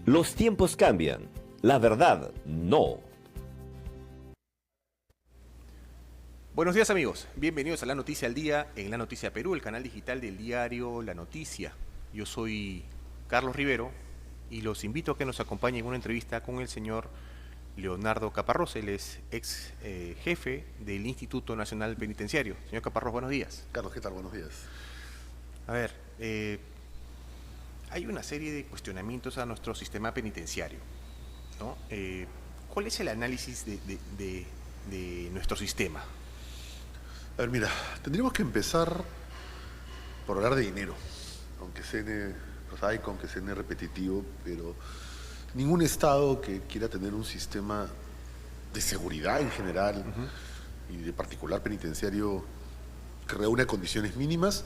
Los tiempos cambian, la verdad no. Buenos días amigos, bienvenidos a La Noticia al Día en La Noticia Perú, el canal digital del diario La Noticia. Yo soy Carlos Rivero y los invito a que nos acompañen en una entrevista con el señor Leonardo Caparrós. Él es ex jefe del Instituto Nacional Penitenciario. Señor Caparrós, buenos días. Carlos, ¿qué tal? Buenos días. A ver, hay una serie de cuestionamientos a nuestro sistema penitenciario, ¿no? ¿Cuál es el análisis de nuestro sistema? A ver, mira, tendríamos que empezar por hablar de dinero, aunque suene prosaico, aunque suene repetitivo, pero ningún Estado que quiera tener un sistema de seguridad en general y de particular penitenciario que reúne condiciones mínimas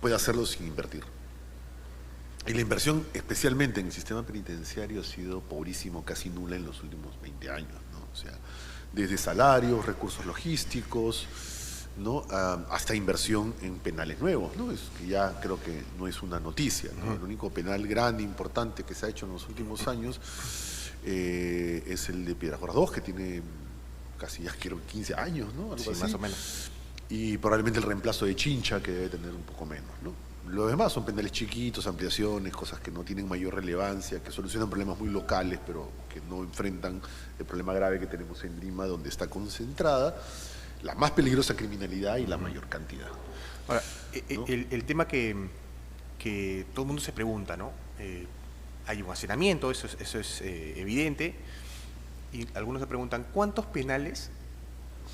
puede hacerlo sin invertir. Y la inversión, especialmente en el sistema penitenciario, ha sido pobrísimo, casi nula en los últimos 20 años, ¿no? O sea, desde salarios, recursos logísticos, ¿no? Hasta inversión en penales nuevos, ¿no? Es que ya creo que no es una noticia, ¿no? El único penal grande, importante que se ha hecho en los últimos años es el de Piedras Gordas 2, que tiene casi ya quiero 15 años, ¿no? Algo Sí, así. más o menos. Y probablemente el reemplazo de Chincha, que debe tener un poco menos, ¿no? Los demás son penales chiquitos, ampliaciones, cosas que no tienen mayor relevancia, que solucionan problemas muy locales, pero que no enfrentan el problema grave que tenemos en Lima, donde está concentrada la más peligrosa criminalidad y la mayor cantidad. Ahora, ¿no? el tema que todo el mundo se pregunta, ¿no? Hay un hacinamiento, eso es evidente, y algunos se preguntan, ¿cuántos penales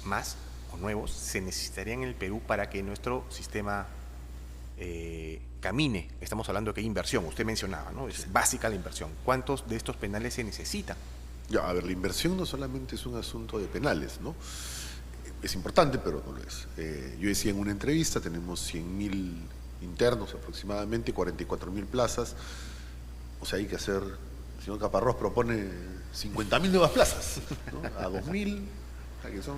más o nuevos se necesitarían en el Perú para que nuestro sistema camine? Estamos hablando de que hay inversión, usted mencionaba, ¿no? Es básica la inversión. ¿Cuántos de estos penales se necesitan? Ya, a ver, la inversión no solamente es un asunto de penales, ¿no? Es importante, pero no lo es. Yo decía en una entrevista, tenemos 100.000 internos aproximadamente, 44.000 plazas. O sea, hay que hacer, el señor Caparrós propone 50.000 nuevas plazas, ¿no? A 2.000, o sea, que son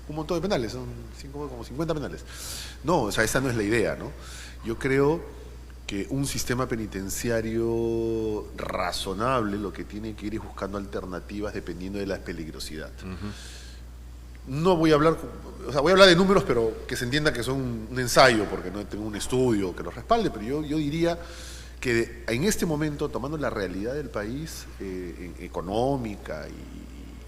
un montón de penales, son como 50 penales. No, o sea, esa no es la idea, ¿no? Yo creo que un sistema penitenciario razonable lo que tiene que ir es buscando alternativas dependiendo de la peligrosidad. No voy a hablar, o sea, voy a hablar de números, pero que se entienda que son un ensayo, porque no tengo un estudio que los respalde, pero yo diría que en este momento, tomando la realidad del país económica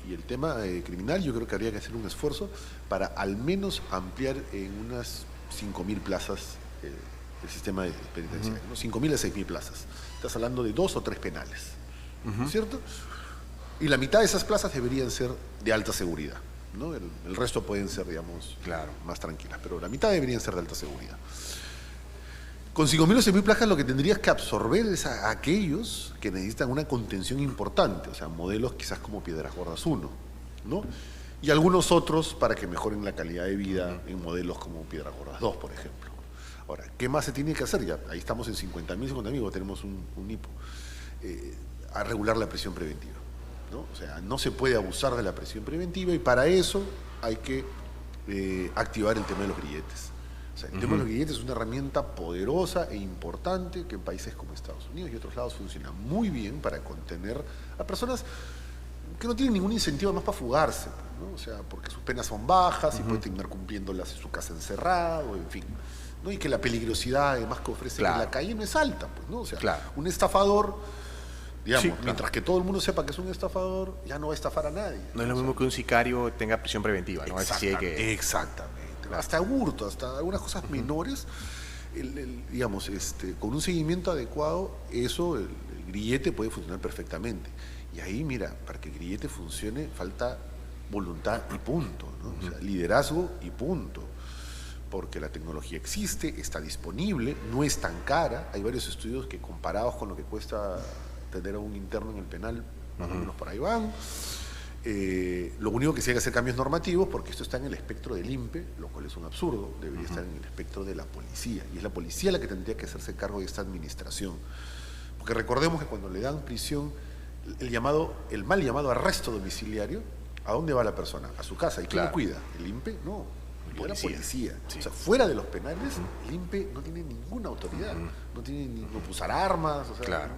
y el tema criminal, yo creo que habría que hacer un esfuerzo para al menos ampliar en unas 5.000 plazas el sistema penitenciario, ¿no? 5.000 a 6.000 plazas. Estás hablando de 2 o 3 penales, ¿no es cierto? Y la mitad de esas plazas deberían ser de alta seguridad, ¿no? El resto pueden ser, digamos, Claro, más tranquilas, pero la mitad deberían ser de alta seguridad. Con 5.000 o 6.000 plazas lo que tendrías que absorber es a aquellos que necesitan una contención importante, o sea, modelos quizás como Piedras Gordas 1, ¿no? Y algunos otros para que mejoren la calidad de vida en modelos como Piedras Gordas 2, por ejemplo. Ahora, ¿qué más se tiene que hacer? Ya, ahí estamos en 50.000, tenemos un hipo. A regular la prisión preventiva, ¿no? O sea, no se puede abusar de la prisión preventiva y para eso hay que activar el tema de los grilletes. O sea, el tema de los grilletes es una herramienta poderosa e importante que en países como Estados Unidos y otros lados funciona muy bien para contener a personas que no tienen ningún incentivo más para fugarse, ¿no? O sea, porque sus penas son bajas y puede terminar cumpliéndolas en su casa encerrado, en fin, ¿no? Y que la peligrosidad además que ofrece en la calle no es alta, pues, ¿no? O sea, un estafador, digamos, mientras que todo el mundo sepa que es un estafador, ya no va a estafar a nadie. No es lo mismo que un sicario tenga prisión preventiva, ¿no? Exactamente. Hasta hurto, hasta algunas cosas menores, digamos, con un seguimiento adecuado, eso, el grillete puede funcionar perfectamente. Y ahí, mira, para que el grillete funcione falta voluntad y punto, ¿no? O sea, liderazgo y punto. Porque la tecnología existe, está disponible, no es tan cara. Hay varios estudios que comparados con lo que cuesta tener a un interno en el penal, más o menos por ahí van. Lo único que sí hay que hacer cambios normativos, porque esto está en el espectro del INPE, lo cual es un absurdo, debería estar en el espectro de la policía, y es la policía la que tendría que hacerse cargo de esta administración. Porque recordemos que cuando le dan prisión, el mal llamado arresto domiciliario, ¿a dónde va la persona? A su casa. ¿Y quién lo cuida? ¿El INPE? No, la policía. Sí. O sea, fuera de los penales, el INPE no tiene ninguna autoridad, no tiene ni puede usar armas, o sea,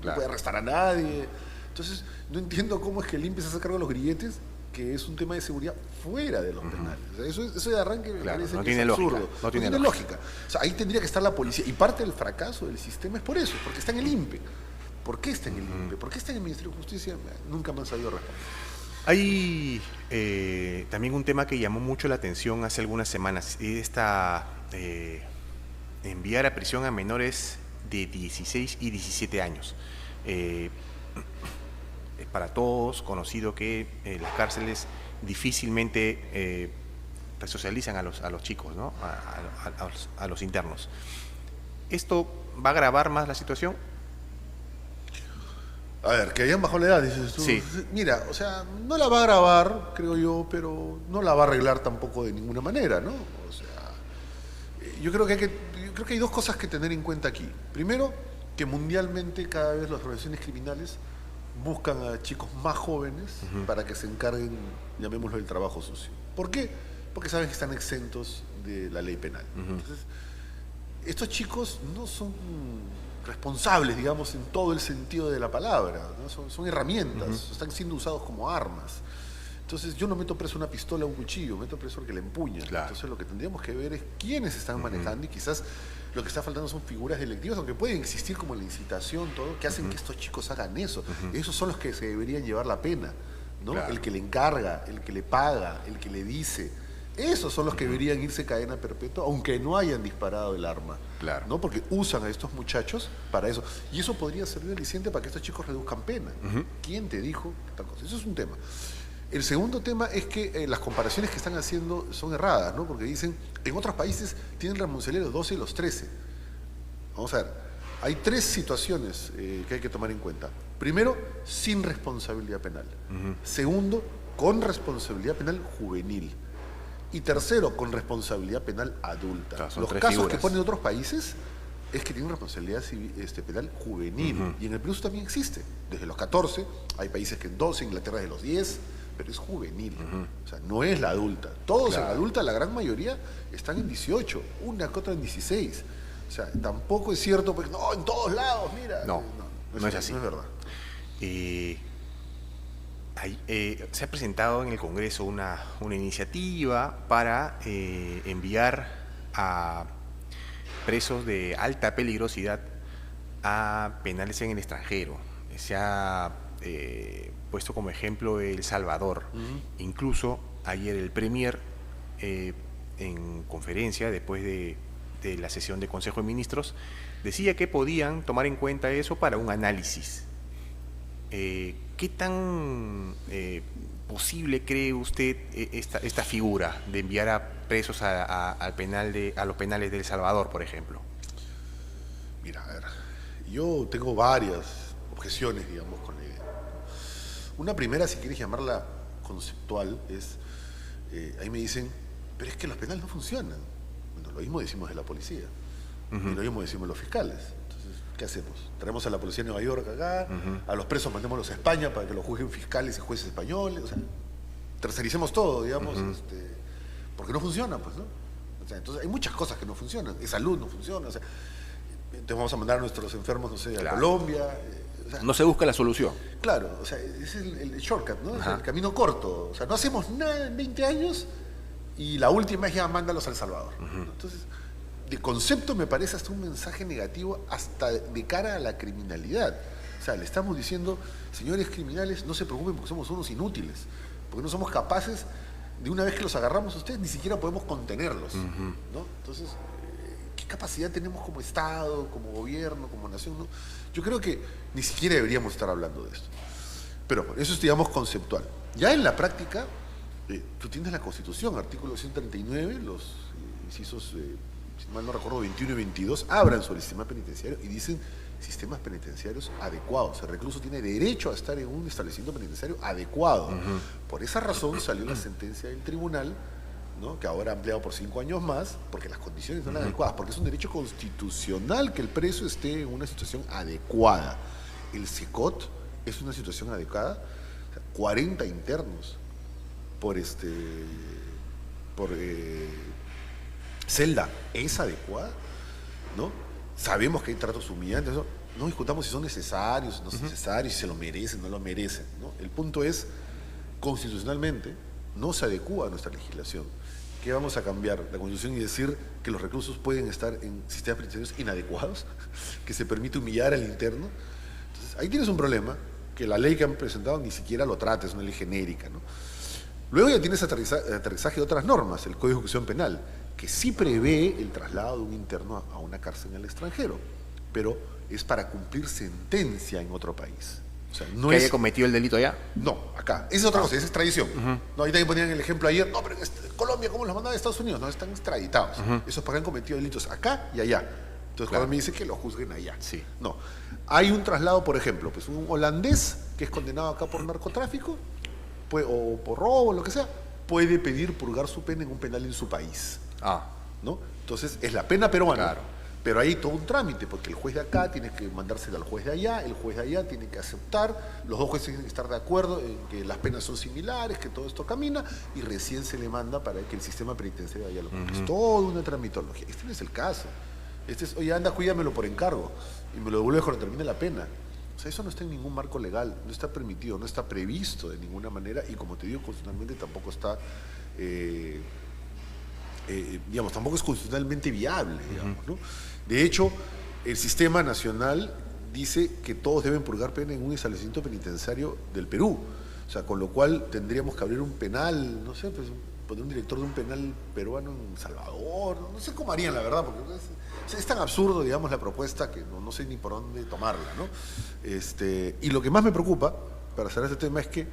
no puede arrestar a nadie. Entonces, no entiendo cómo es que el INPE se hace cargo de los grilletes, que es un tema de seguridad fuera de los penales. O sea, eso de arranque me parece no que tiene es lógica, absurdo. no tiene lógica. O sea, ahí tendría que estar la policía. Y parte del fracaso del sistema es por eso, porque está en el INPE. ¿Por qué está en el INPE? ¿Por qué está en el Ministerio de Justicia? Nunca me han sabido responder. Hay también un tema que llamó mucho la atención hace algunas semanas, enviar a prisión a menores de 16 y 17 años. Es para todos conocido que las cárceles difícilmente resocializan a los chicos, ¿no? a los internos. ¿Esto va a agravar más la situación? A ver, que hayan bajado la edad, dices tú. Sí. Mira, o sea, no la va a agravar, creo yo, pero no la va a arreglar tampoco de ninguna manera, ¿no? O sea, yo creo que hay dos cosas que tener en cuenta aquí. Primero, que mundialmente cada vez las organizaciones criminales buscan a chicos más jóvenes para que se encarguen, llamémoslo, del trabajo sucio. ¿Por qué? Porque saben que están exentos de la ley penal. Entonces, estos chicos no son responsables, digamos, en todo el sentido de la palabra, ¿no? Son herramientas, están siendo usados como armas. Entonces yo no meto preso una pistola o un cuchillo, meto preso al que la empuña. Claro. Entonces lo que tendríamos que ver es quiénes están manejando, y quizás lo que está faltando son figuras delictivas, aunque pueden existir como la incitación, todo, que hacen que estos chicos hagan eso. Esos son los que se deberían llevar la pena, ¿no? Claro. El que le encarga, el que le paga, el que le dice. Esos son los que deberían irse cadena perpetua, aunque no hayan disparado el arma. Claro. ¿No? Porque usan a estos muchachos para eso. Y eso podría servir de aliciente para que estos chicos reduzcan pena. ¿Quién te dijo tal cosa? Eso es un tema. El segundo tema es que las comparaciones que están haciendo son erradas, ¿no? Porque dicen, en otros países tienen responsabilidad los 12 y los 13. Vamos a ver, hay tres situaciones que hay que tomar en cuenta. Primero, sin responsabilidad penal. Segundo, con responsabilidad penal juvenil. Y tercero, con responsabilidad penal adulta. Claro, son los tres casos figuras que ponen otros países es que tienen responsabilidad penal juvenil. Y en el Perú eso también existe. Desde los 14, hay países que en 12, Inglaterra de los 10, pero es juvenil. O sea, no es la adulta. Todos en la adulta, la gran mayoría, están en 18, una que otra en 16. O sea, tampoco es cierto, porque no, en todos lados, mira. No es así. No es verdad. Se ha presentado en el Congreso una iniciativa para enviar a presos de alta peligrosidad a penales en el extranjero. Se ha puesto como ejemplo El Salvador. Incluso ayer el Premier, en conferencia, después de la sesión de Consejo de Ministros, decía que podían tomar en cuenta eso para un análisis. ¿Qué tan posible cree usted esta figura de enviar a presos a los penales de El Salvador, por ejemplo? Mira, a ver, yo tengo varias objeciones, digamos, con la idea. Una primera, si quieres llamarla conceptual, es, ahí me dicen, pero es que los penales no funcionan. Bueno, lo mismo decimos de la policía, y lo mismo decimos de los fiscales. ¿Qué hacemos? Traemos a la policía de Nueva York acá, a los presos mandémoslos a España para que los juzguen fiscales y jueces españoles, o sea, tercericemos todo, digamos, porque no funciona, pues, ¿no? O sea, entonces hay muchas cosas que no funcionan, salud no funciona, o sea, entonces vamos a mandar a nuestros enfermos, no sé, a Colombia. O sea, No se busca la solución. claro, o sea, ese es el shortcut, ¿no? Es el camino corto, o sea, no hacemos nada en 20 años y la última es ya mándalos a El Salvador. Entonces, de concepto me parece hasta un mensaje negativo hasta de cara a la criminalidad. O sea, le estamos diciendo, señores criminales, no se preocupen porque somos unos inútiles, porque no somos capaces, de una vez que los agarramos a ustedes, ni siquiera podemos contenerlos, ¿no? Entonces, ¿qué capacidad tenemos como Estado, como gobierno, como nación, ¿no? Yo creo que ni siquiera deberíamos estar hablando de esto. Pero bueno, eso es, digamos, conceptual. Ya en la práctica, tú tienes la Constitución, artículo 139, los incisos... si mal no recuerdo, 21 y 22, abran sobre el sistema penitenciario y dicen sistemas penitenciarios adecuados. El recluso tiene derecho a estar en un establecimiento penitenciario adecuado. Por esa razón salió la sentencia del tribunal, ¿no? Que ahora ha ampliado por 5 años más, porque las condiciones son adecuadas, porque es un derecho constitucional que el preso esté en una situación adecuada. El SECOT es una situación adecuada, o sea, 40 internos por celda es adecuada, ¿no? Sabemos que hay tratos humillantes, ¿no? no discutamos si son necesarios, no son necesarios, si se lo merecen, no lo merecen, ¿no? El punto es, constitucionalmente, no se adecúa a nuestra legislación. ¿Qué vamos a cambiar? La Constitución y decir que los reclusos pueden estar en sistemas penitenciarios inadecuados, que se permite humillar al interno. Entonces, ahí tienes un problema, que la ley que han presentado ni siquiera lo trata, es una ley genérica, ¿no? Luego ya tienes aterrizaje de otras normas, el Código de Ejecución Penal, que sí prevé el traslado de un interno a una cárcel en el extranjero, pero es para cumplir sentencia en otro país. O sea, no ¿Que es... haya cometido el delito allá? No, acá. Esa es otra cosa, esa es extradición. No, ahí también ponían el ejemplo ayer, no, pero en Colombia, ¿cómo los mandaban a Estados Unidos? No, están extraditados. Esos porque han cometido delitos acá y allá. Entonces, cuando me dice que lo juzguen allá. Sí. No. Hay un traslado, por ejemplo, pues un holandés que es condenado acá por narcotráfico, o por robo, lo que sea, puede pedir purgar su pena en un penal en su país. ¿No? Entonces, es la pena peruana. Claro. Pero hay todo un trámite, porque el juez de acá tiene que mandársela al juez de allá, el juez de allá tiene que aceptar, los dos jueces tienen que estar de acuerdo en que las penas son similares, que todo esto camina, y recién se le manda para que el sistema penitenciario haya lo que es toda una tramitología. Este no es el caso. Este es, oye, anda, cuídamelo por encargo, y me lo devuelves cuando termine la pena. O sea, eso no está en ningún marco legal, no está permitido, no está previsto de ninguna manera, y como te digo, constitucionalmente tampoco está... digamos, tampoco es constitucionalmente viable, digamos, ¿no? De hecho, el sistema nacional dice que todos deben purgar pena en un establecimiento penitenciario del Perú. O sea, con lo cual tendríamos que abrir un penal, no sé, pues poner un director de un penal peruano en Salvador, no sé cómo harían, la verdad, porque es tan absurdo, digamos, la propuesta que no sé ni por dónde tomarla, ¿no? Y lo que más me preocupa, para cerrar este tema, es que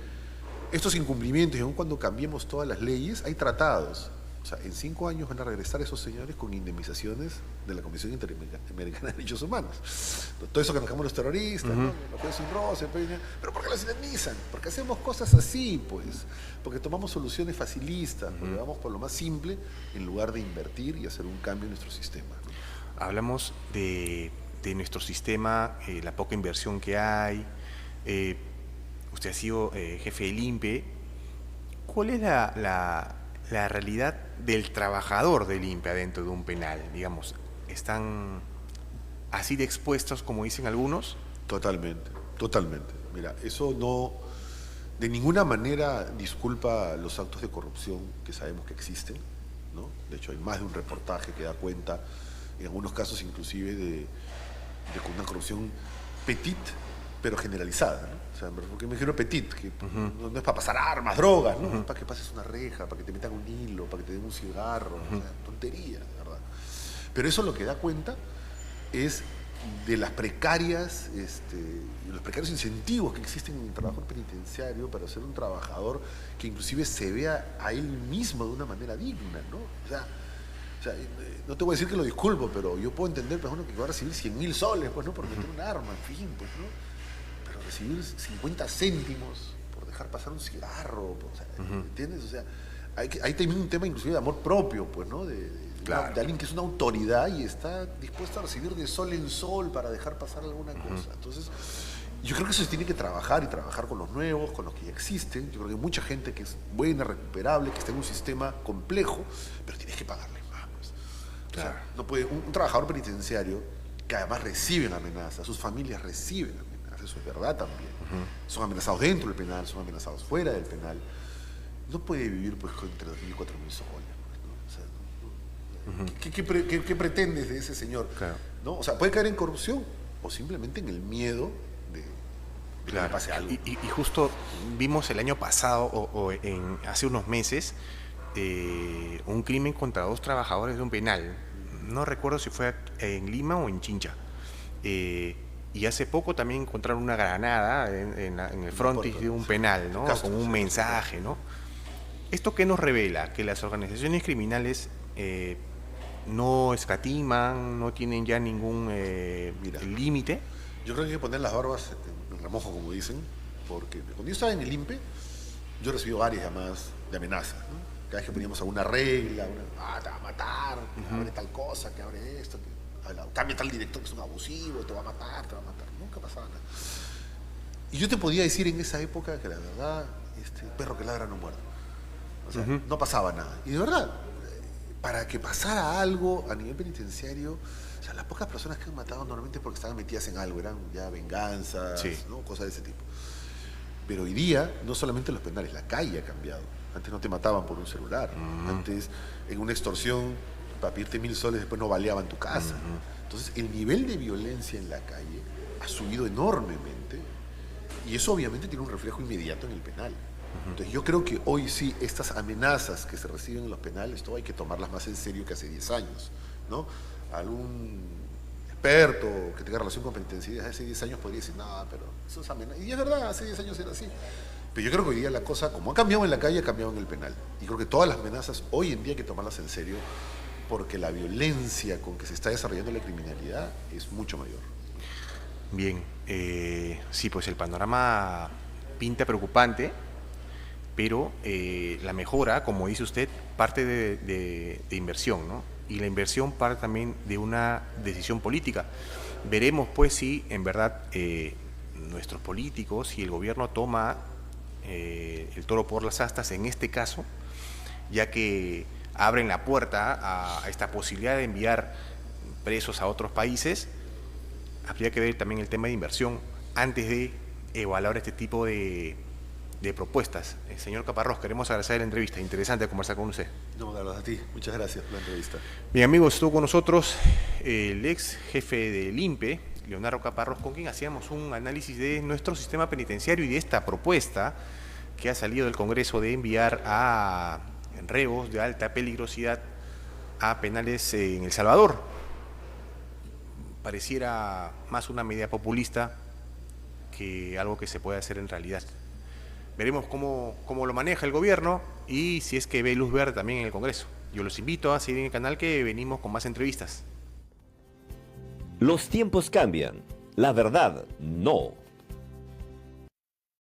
estos incumplimientos, y aun cuando cambiemos todas las leyes, hay tratados. O sea, en 5 años van a regresar esos señores con indemnizaciones de la Comisión Interamericana de Derechos Humanos. Todo eso que nos quejamos los terroristas, ¿no? Los jueces sin roce, pero ¿por qué los indemnizan? Porque hacemos cosas así, pues. Porque tomamos soluciones facilistas, porque vamos por lo más simple en lugar de invertir y hacer un cambio en nuestro sistema, ¿no? Hablamos de nuestro sistema, la poca inversión que hay. Usted ha sido jefe del INPE. ¿Cuál es la realidad del trabajador del INPE adentro de un penal? Digamos, ¿están así de expuestos como dicen algunos? Totalmente, totalmente. Mira, eso no de ninguna manera disculpa los actos de corrupción que sabemos que existen, ¿no? De hecho, hay más de un reportaje que da cuenta, en algunos casos inclusive, de una corrupción petit, pero generalizada, ¿no? O sea, porque me dijeron petit, que no es para pasar armas, drogas, ¿no? Es para que pases una reja, para que te metan un hilo, para que te den un cigarro, o sea, tontería, de verdad. Pero eso lo que da cuenta es de las precarias, los precarios incentivos que existen en el trabajo penitenciario para ser un trabajador que inclusive se vea a él mismo de una manera digna, ¿no? O sea, no te voy a decir que lo disculpo, pero yo puedo entender, por ejemplo, que va a recibir 100.000 soles, pues, ¿no? Por meter un arma, en fin, pues, ¿no? Pero recibir 50 céntimos por dejar pasar un cigarro, o sea, ¿entiendes? O sea, hay también un tema inclusive de amor propio, pues, ¿no? Claro. De alguien que es una autoridad y está dispuesto a recibir de sol en sol para dejar pasar alguna cosa. Entonces, yo creo que eso se tiene que trabajar y trabajar con los nuevos, con los que ya existen. Yo creo que hay mucha gente que es buena, recuperable, que está en un sistema complejo, pero tienes que pagarle más, pues. Claro. O sea, no puede, un trabajador penitenciario que además reciben amenazas, sus familias reciben amenazas, eso es verdad también. Son amenazados dentro del penal, son amenazados fuera del penal. No puede vivir pues entre 2.000 y 4.000 soles. ¿Qué pretendes de ese señor? Claro. ¿No? O sea, puede caer en corrupción o simplemente en el miedo de que le pase algo. Y justo vimos el año pasado, hace unos meses, un crimen contra 2 trabajadores de un penal. No recuerdo si fue en Lima o en Chincha. Y hace poco también encontraron una granada en el frontis de un penal, ¿no? Con un mensaje, ¿no? ¿Esto qué nos revela? Que las organizaciones criminales no escatiman, no tienen ya ningún límite. Yo creo que hay que poner las barbas en remojo, como dicen, porque cuando yo estaba en el INPE, yo recibí varias llamadas de amenaza, ¿no? Cada vez que poníamos alguna regla, te va a matar, que abre tal cosa, que abre esto, que cambia tal director que es un abusivo, te va a matar, nunca pasaba nada. Y yo te podía decir en esa época que la verdad, perro que ladra no muerde. O sea, no pasaba nada. Y de verdad, para que pasara algo a nivel penitenciario, o sea, las pocas personas que han matado normalmente porque estaban metidas en algo, eran ya venganzas, Sí. ¿no? Cosas de ese tipo. Pero hoy día, no solamente los penales, la calle ha cambiado. Antes no te mataban por un celular. Antes, en una extorsión, para pedirte 1.000 soles, después no baleaban tu casa. Entonces, el nivel de violencia en la calle ha subido enormemente y eso obviamente tiene un reflejo inmediato en el penal. Entonces, yo creo que hoy sí, estas amenazas que se reciben en los penales, todo hay que tomarlas más en serio que hace 10 años, ¿no? Algún experto que tenga relación con penitenciarias hace 10 años podría decir, no, pero eso es amenaza. Y es verdad, hace 10 años era así. Pero yo creo que hoy día la cosa, como ha cambiado en la calle, ha cambiado en el penal. Y creo que todas las amenazas hoy en día hay que tomarlas en serio porque la violencia con que se está desarrollando la criminalidad es mucho mayor. Bien, sí, pues el panorama pinta preocupante, pero la mejora, como dice usted, parte de inversión, ¿no? Y la inversión parte también de una decisión política. Veremos, pues, si en verdad nuestros políticos y el gobierno toma el toro por las astas en este caso, ya que abren la puerta a esta posibilidad de enviar presos a otros países. Habría que ver también el tema de inversión antes de evaluar este tipo de propuestas. Señor Caparrós, queremos agradecer la entrevista. Interesante conversar con usted. No, la verdad, a ti. Muchas gracias por la entrevista. Bien, amigos, estuvo con nosotros el ex jefe del INPE, Leonardo Caparrós, con quien hacíamos un análisis de nuestro sistema penitenciario y de esta propuesta que ha salido del Congreso de enviar a reos de alta peligrosidad a penales en El Salvador. Pareciera más una medida populista que algo que se puede hacer en realidad. Veremos cómo lo maneja el gobierno y si es que ve luz verde también en el Congreso. Yo los invito a seguir en el canal, que venimos con más entrevistas. Los tiempos cambian. La verdad, no.